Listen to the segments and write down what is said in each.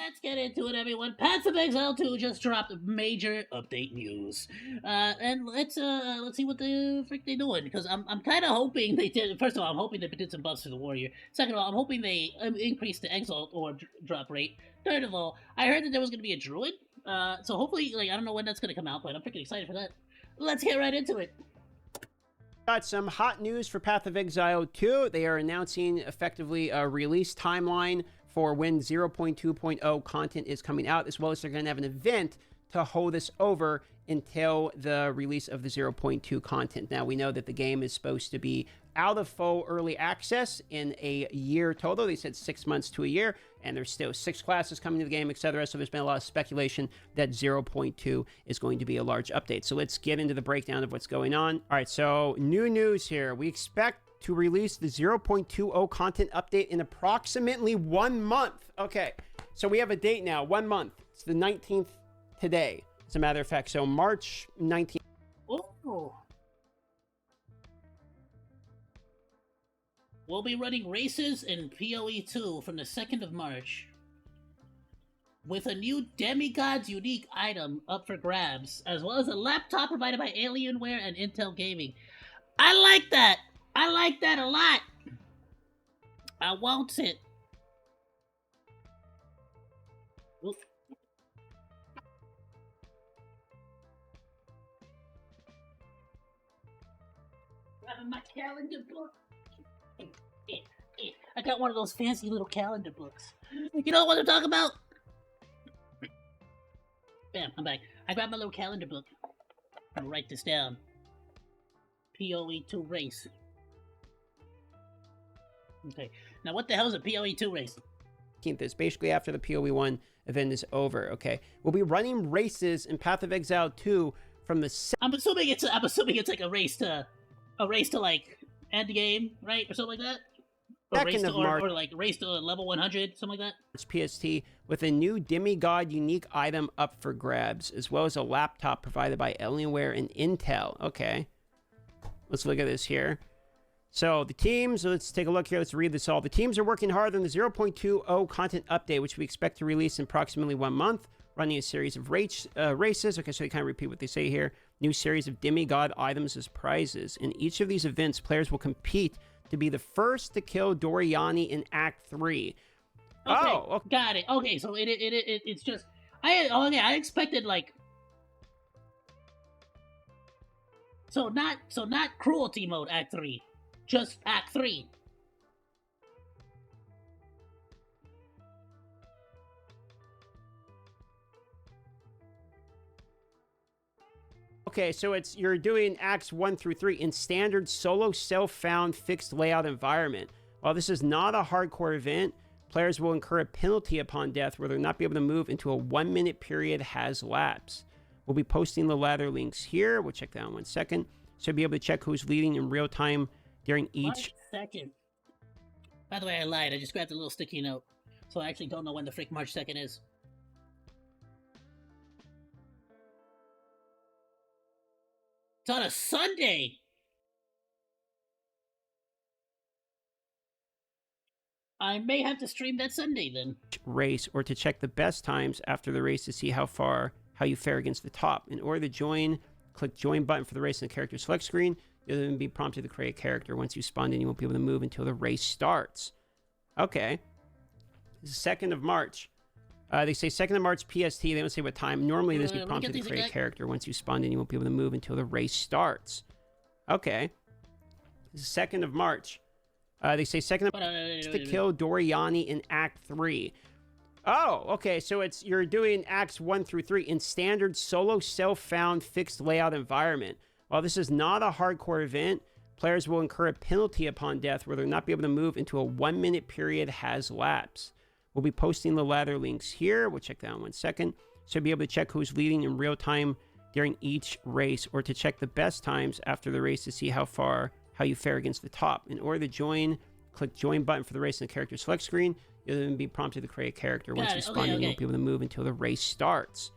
Let's get into it, everyone. Path of Exile 2 just dropped major update news, and let's see what the frick they doing. Because I'm kind of hoping they did. First of all, I'm hoping they did some buffs to the warrior. Second of all, I'm hoping they increased the exalt or drop rate. Third of all, I heard that there was going to be a druid. So hopefully, like I don't know when that's going to come out, but I'm freaking excited for that. Let's get right into it. Got some hot news for Path of Exile 2. They are announcing effectively a release timeline for when 0.2.0 content is coming out, as well as they're going to have an event to hold this over until the release of the 0.2 content. Now, we know that the game is supposed to be out of full early access in a year total. They said 6 months to a year, and there's still 6 classes coming to the game, etc. So there's been a lot of speculation that 0.2 is going to be a large update. So let's get into the breakdown of what's going on. All right, so new news here. We expect to release the 0.20 content update in approximately 1 month. Okay, so we have a date now, 1 month. It's the 19th today, as a matter of fact. So March 19th. Oh. We'll be running races in POE 2 from the 2nd of March, with a new Demigod's unique item up for grabs, as well as a laptop provided by Alienware and Intel Gaming. I like that! I like that a lot! I want it. Oop. Grabbing my calendar book. I got one of those fancy little calendar books. You know what I'm talking about? Bam, I'm back. I grabbed my little calendar book. I'm gonna write this down. POE 2 race. Okay, now what the hell is a POE 2 race? Is basically after the POE 1 event is over, okay? We'll be running races in Path of Exile 2 from the... I'm assuming it's like a race to like end game, right? Or something like that? Or race to, or like race to level 100, something like that. It's PST with a new Demigod unique item up for grabs, as well as a laptop provided by Alienware and Intel. Okay, let's look at this here. So the teams, let's take a look here. Let's read this all. The teams are working hard on the 0.20 content update, which we expect to release in approximately 1 month, running a series of races. Okay, so they kind of repeat what they say here. New series of Demigod items as prizes. In each of these events, players will compete to be the first to kill Doriani in Act 3. Okay, oh, okay. Got it. Okay, so it's just I expected like not cruelty mode Act 3, just Act 3. Okay, so you're doing acts 1 through 3 in standard solo self-found fixed layout environment. While this is not a hardcore event, players will incur a penalty upon death where they'll not be able to move until a 1-minute period has lapsed. We'll be posting the ladder links here. We'll check that in 1 second. So you'll be able to check who's leading in real time during each... 1 second. By the way, I lied. I just grabbed a little sticky note. So I actually don't know when the frick March 2nd is. It's on a Sunday! I may have to stream that Sunday then. Race, or to check the best times after the race to see how you fare against the top. In order to join, click join button for the race in the character select screen. You'll then be prompted to create a character. Once you spawn in, you won't be able to move until the race starts. Okay. This is 2nd of March. They say 2nd of March PST. They don't say what time. Normally, this be prompted to create a character. Once you spawn in, you won't be able to move until the race starts. Okay. This is 2nd of March. They say 2nd of March to kill Doriani in Act 3. Oh, okay. So you're doing acts 1 through 3 in standard solo self-found fixed layout environment. While this is not a hardcore event, players will incur a penalty upon death where they'll not be able to move until a 1-minute period has lapsed. We'll be posting the ladder links here. We'll check that in 1 second. So you'll be able to check who's leading in real time during each race, or to check the best times after the race to see how you fare against the top. In order to join, click join button for the race in the character select screen. You'll then be prompted to create a character. Once you spawn in, you won't be able to move until the race starts.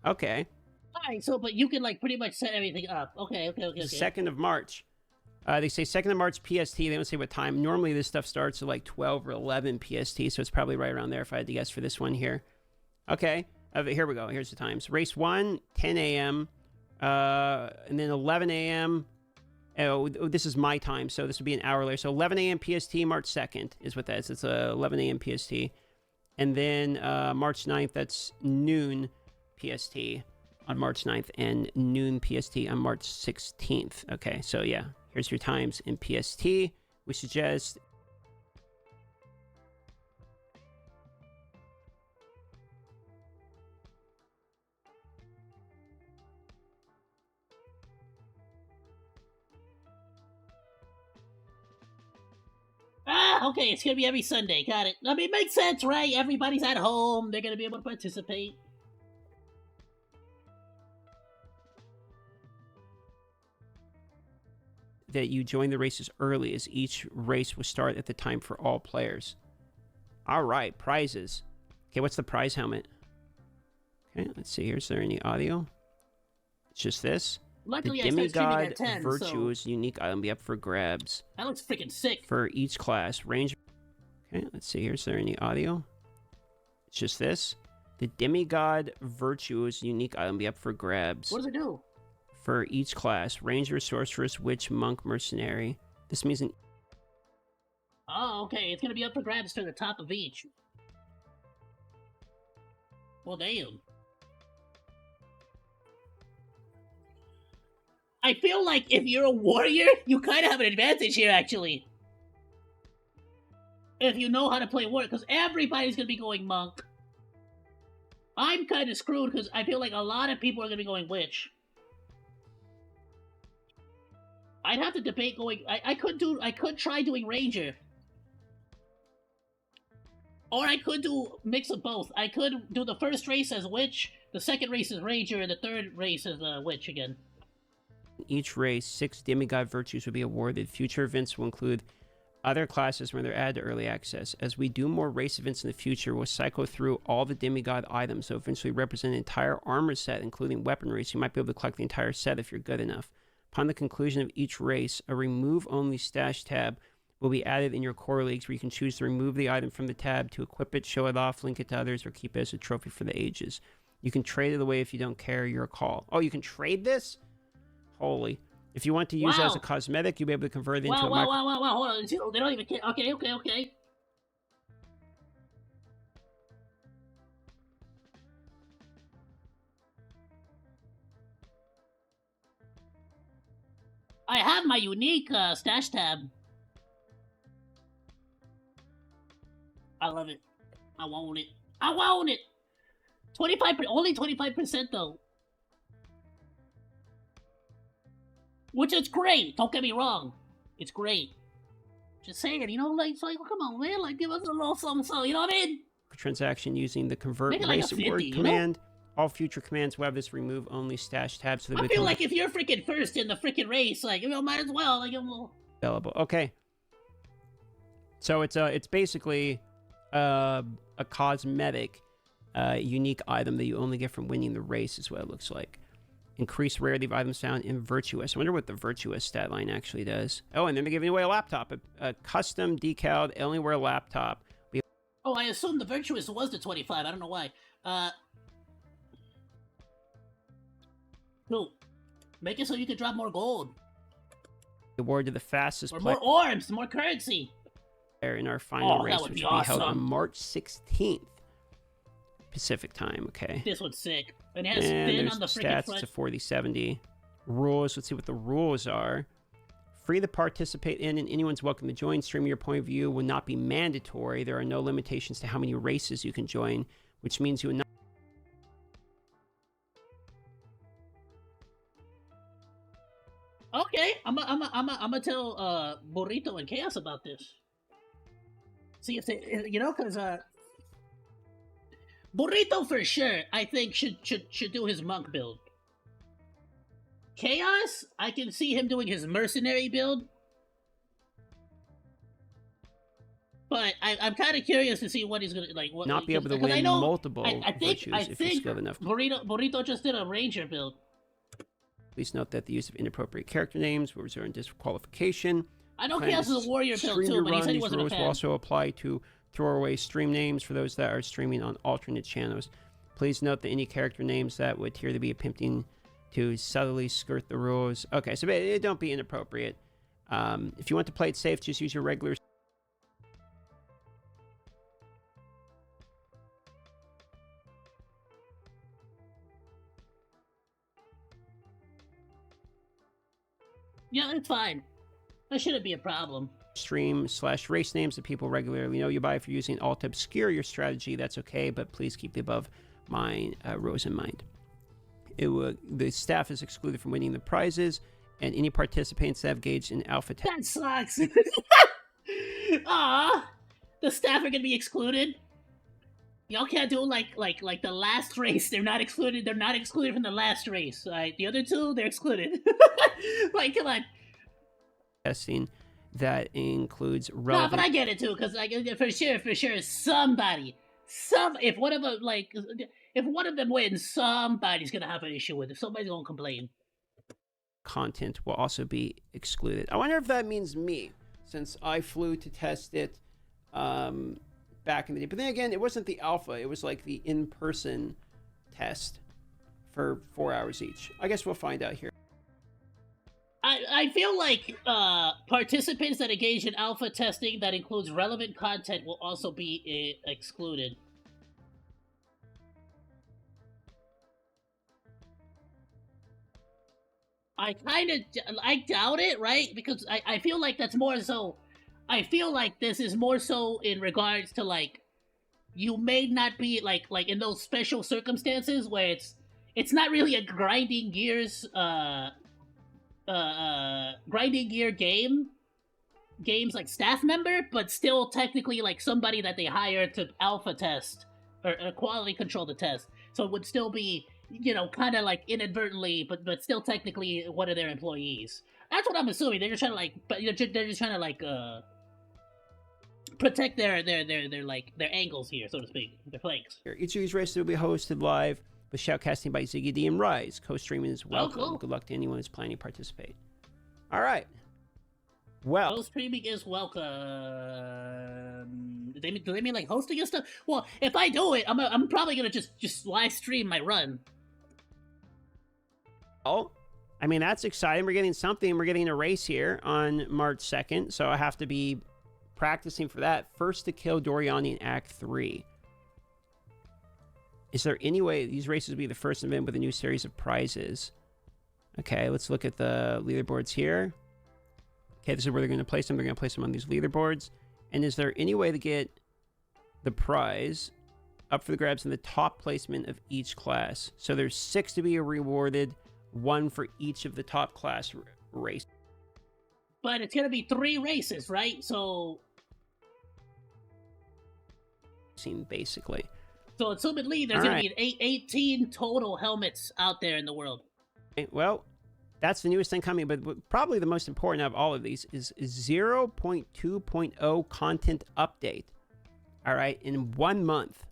Okay. Alright, so but you can like pretty much set everything up. Okay. 2nd of March. They say 2nd of March PST. They don't say what time. Normally, this stuff starts at like 12 or 11 PST, so it's probably right around there if I had to guess for this one here. Okay. Here we go. Here's the times. Race 1, 10 a.m. And then 11 a.m. Oh, this is my time, so this would be an hour later. So 11 a.m. PST, March 2nd is what that is. It's 11 a.m. PST. And then March 9th, that's noon PST on March 9th and noon PST on March 16th. Okay, so yeah, here's your times in PST. We suggest... Ah, okay, it's gonna be every Sunday. Got it. I mean, makes sense, right? Everybody's at home. They're gonna be able to participate. that you join the races early, as each race will start at the time for all players. All right, prizes. Okay, what's the prize helmet? Okay, let's see here. Is there any audio? It's just this. Luckily, the I started streaming Demigod at 10, Virtue's so... unique item be up for grabs. That looks freaking sick. For each class. Range... Okay, let's see here. Is there any audio? It's just this. The Demigod Virtue's unique item be up for grabs. What does it do? For each class. Ranger, Sorceress, Witch, Monk, Mercenary. This means... Oh, okay. It's gonna be up for grabs to the top of each. Well, damn. I feel like if you're a warrior, you kind of have an advantage here, actually. If you know how to play warrior, because everybody's going to be going monk. I'm kind of screwed, because I feel like a lot of people are going to be going witch. I'd have to debate going... I could try doing ranger. Or I could do mix of both. I could do the first race as witch, the second race as ranger, and the third race as witch again. Each race, 6 demigod virtues will be awarded. Future events will include other classes when they're added to early access. As we do more race events in the future, we'll cycle through all the demigod items, so eventually represent an entire armor set, including weaponry, so you might be able to collect the entire set if you're good enough. Upon the conclusion of each race, a remove-only stash tab will be added in your core leagues, where you can choose to remove the item from the tab to equip it, show it off, link it to others, or keep it as a trophy for the ages. You can trade it away if you don't care, your call. Oh, you can trade this? Holy. If you want to use it as a cosmetic, you'll be able to convert it into a wow, hold on. They don't even care. Okay. I have my unique stash tab. I love it. I want it. 25%, only 25% though. Which is great, don't get me wrong. It's great. Just saying, you know, like, it's like, come on, man, like, give us a little something, you know what I mean? Transaction using the convert Make it race like a 50, award you know? command. All future commands will have this remove only stash tab, so that I feel like if you're freaking first in the freaking race, like, you know, might as well, like, available. Okay. So it's basically a cosmetic unique item that you only get from winning the race, is what it looks like. Increased rarity of items found in Virtuous. I wonder what the Virtuous stat line actually does. Oh, and then they're giving away a laptop. A custom decaled Alienware laptop. Oh, I assumed the Virtuous was the 25. I don't know why. Cool. Make it so you can drop more gold. Award to the fastest or player. More orbs, more currency. In our final race, that would which be will be held awesome. on March 16th. Pacific time, okay. This one's sick. And it has spin on the freaking stats front. to 4070. Rules, let's see what the rules are. Free to participate in, and anyone's welcome to join. Streaming your point of view will not be mandatory. There are no limitations to how many races you can join, which means you will not... Okay, I'm gonna tell Burrito and Chaos about this. See if they, you know, because Burrito for sure, I think should do his monk build. Chaos, I can see him doing his mercenary build. But I'm kind of curious to see what he's gonna like. What, not be able to win multiple virtues if you're skilled enough. Burrito just did a ranger build. Please note that the use of inappropriate character names will result in disqualification. I know Chaos is a warrior build too, but he said he wasn't a fan. Will also apply to throwaway stream names for those that are streaming on alternate channels. Please note that any character names that would appear to be attempting to subtly skirt the rules. Okay, so don't be inappropriate. If you want to play it safe, just use your regular... Yeah, it's fine. That shouldn't be a problem. Stream/race names that people regularly know you by. If you're using alt to obscure your strategy, that's okay, but please keep the above rules in mind. The staff is excluded from winning the prizes, and any participants that have engaged in alpha test. That sucks. Ah, the staff are gonna be excluded. Y'all can't do like the last race. They're not excluded. They're not excluded from the last race. The other two, they're excluded. Like, come on. Testing that includes No, relevant... but I get it too, because for sure, if one of them wins, somebody's gonna have an issue with it. Somebody's gonna complain. Content will also be excluded. I wonder if that means me, since I flew to test it back in the day. But then again, it wasn't the alpha. It was like the in-person test for 4 hours each. I guess we'll find out here. I feel like participants that engage in alpha testing that includes relevant content will also be excluded. I doubt it, right? Because I feel like that's more so... I feel like this is more so in regards to, like, you may not be, like in those special circumstances where it's not really a grinding gears, grinding gear games like staff member, but still technically like somebody that they hire to alpha test or quality control the test. So it would still be, you know, kind of like inadvertently, but still technically one of their employees. That's what I'm assuming. They're just trying to like, but they're just trying to like protect their angles here, so to speak, their flanks. Each of these races will be hosted live with shoutcasting by Ziggy D and Rise. Co-streaming is welcome. Oh, cool. Good luck to anyone who's planning to participate. All right. Well, Co-streaming is welcome. Do they mean like hosting and stuff? Well, if I do it, I'm probably gonna just live stream my run. Oh, I mean, that's exciting. We're getting something. We're getting a race here on March 2nd, so I have to be practicing for that. First to kill Doriani in Act 3. Is there any way these races will be the first event with a new series of prizes? Okay, let's look at the leaderboards here. Okay, this is where they're going to place them. They're going to place them on these leaderboards. And is there any way to get the prize up for the grabs in the top placement of each class? So there's 6 to be rewarded, 1 for each of the top class races. But it's going to be 3 races, right? So basically. So assumedly, there's going to be 18 total helmets out there in the world. Okay, well, that's the newest thing coming, but probably the most important of all of these is 0.2.0 content update. All right, in 1 month.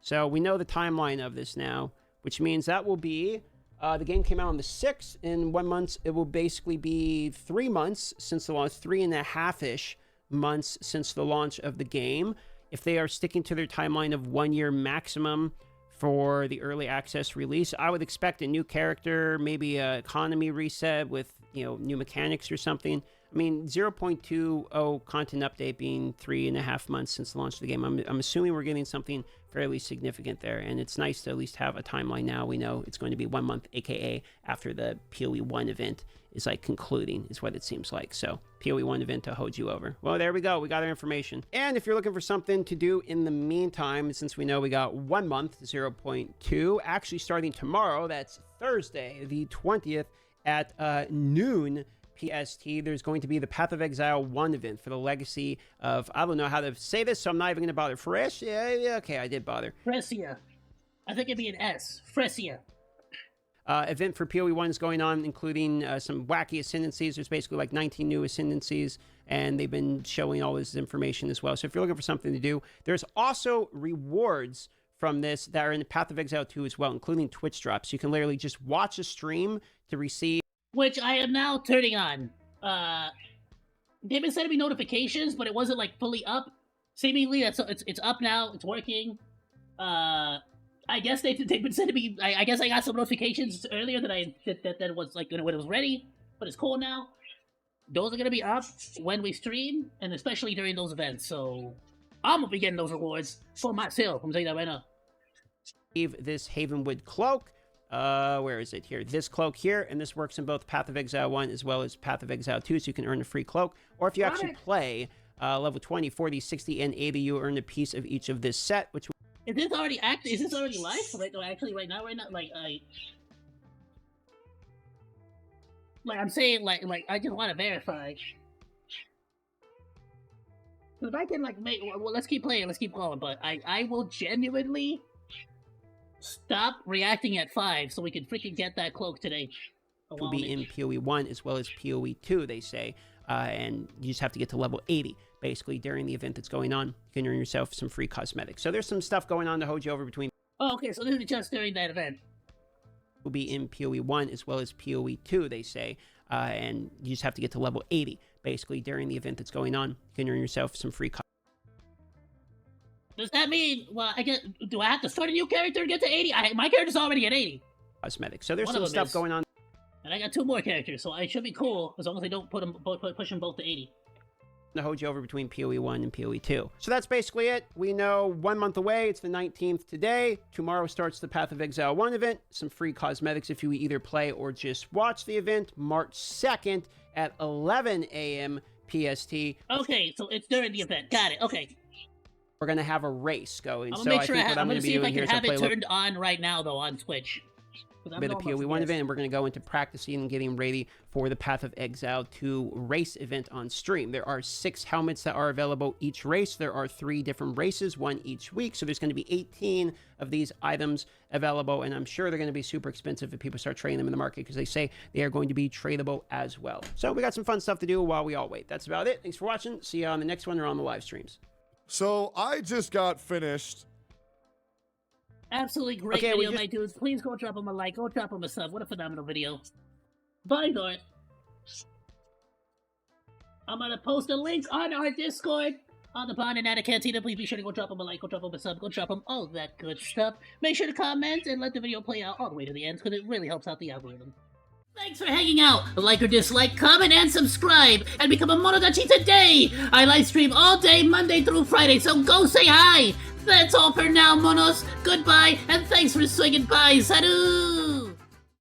So we know the timeline of this now, which means that will be, the game came out on the 6th. In 1 month, it will basically be 3 months since the launch, 3.5-ish months since the launch of the game. If they are sticking to their timeline of 1 year maximum for the early access release, I would expect a new character, maybe a economy reset with, you know, new mechanics or something. I mean, 0.20 content update being 3.5 months since the launch of the game. I'm assuming we're getting something fairly significant there, and it's nice to at least have a timeline now. We know it's going to be 1 month, aka after the POE 1 event is like concluding, is what it seems like. So POE 1 event to hold you over. Well, there we go. We got our information. And if you're looking for something to do in the meantime, since we know we got 1 month, 0.2, actually starting tomorrow, that's Thursday, the 20th at noon PST, there's going to be the Path of Exile 1 event for the legacy of, I don't know how to say this, so I'm not even going to bother. Fresia? Okay, I did bother. Fresia. I think it'd be an S. Fresia. Event for POE 1 is going on, including some wacky ascendancies. There's basically like 19 new ascendancies, and they've been showing all this information as well. So if you're looking for something to do, there's also rewards from this that are in the Path of Exile 2 as well, including Twitch drops. You can literally just watch a stream to receive, which I am now turning on. They've been sending me notifications, but it wasn't like fully up. Seemingly, it's up now. It's working. I I guess they've been sending me. I guess I got some notifications earlier that was like when it was ready, but it's cool now. Those are gonna be up when we stream, and especially during those events. So I'm gonna be getting those rewards for myself. I'm saying that right now. This Havenwood cloak. Where is it here? This cloak here, and this works in both Path of Exile 1 as well as Path of Exile 2, so you can earn a free cloak. Or if you actually play level 20, 40, 60, and 80, you earn a piece of each of this set, which... Is this already active? Is this already live? Right now, like, I'm saying, like, I just want to verify. If I can, like, well, let's keep playing, let's keep going, but I will genuinely stop reacting at 5 so we can freaking get that cloak today. Will be in POE 1 as well as POE 2, they say. And you just have to get to level 80, basically, during the event that's going on. You can earn yourself some free cosmetics. So there's some stuff going on to hold you over between... Oh, okay, so this is just during that event. Will be in POE 1 as well as POE 2, they say. And you just have to get to level 80, basically, during the event that's going on. You can earn yourself some free cosmetics. Does that mean, well, do I have to start a new character to get to 80? My character's already at 80. Cosmetics. So there's some stuff going on. And I got 2 more characters, so I should be cool, as long as I don't push them both to 80. To hold you over between POE 1 and POE 2. So that's basically it. We know 1 month away. It's the 19th today. Tomorrow starts the Path of Exile 1 event. Some free cosmetics if you either play or just watch the event. March 2nd at 11 a.m. PST. Okay, so it's during the event. Got it. Okay. We're going to have a race going. I'm going to see if I can have it turned on right now, though, on Twitch. The POE 1 event, and we're going to go into practicing and getting ready for the Path of Exile 2 race event on stream. There are 6 helmets that are available each race. There are 3 different races, 1 each week. So there's going to be 18 of these items available, and I'm sure they're going to be super expensive if people start trading them in the market because they say they are going to be tradable as well. So we got some fun stuff to do while we all wait. That's about it. Thanks for watching. See you on the next one or on the live streams. So I just got finished. Absolutely great video, my dudes. Please go drop him a like, go drop him a sub. What a phenomenal video. Bye, Darth. I'm gonna post a link on our Discord on the Bannana Cantina. Please be sure to go drop him a like, go drop him a sub, go drop him all that good stuff. Make sure to comment and let the video play out all the way to the end because it really helps out the algorithm. Thanks for hanging out. Like or dislike, comment, and subscribe, and become a Monodachi today! I live stream all day, Monday through Friday, so go say hi! That's all for now, Monos. Goodbye, and thanks for swinging by. Salut!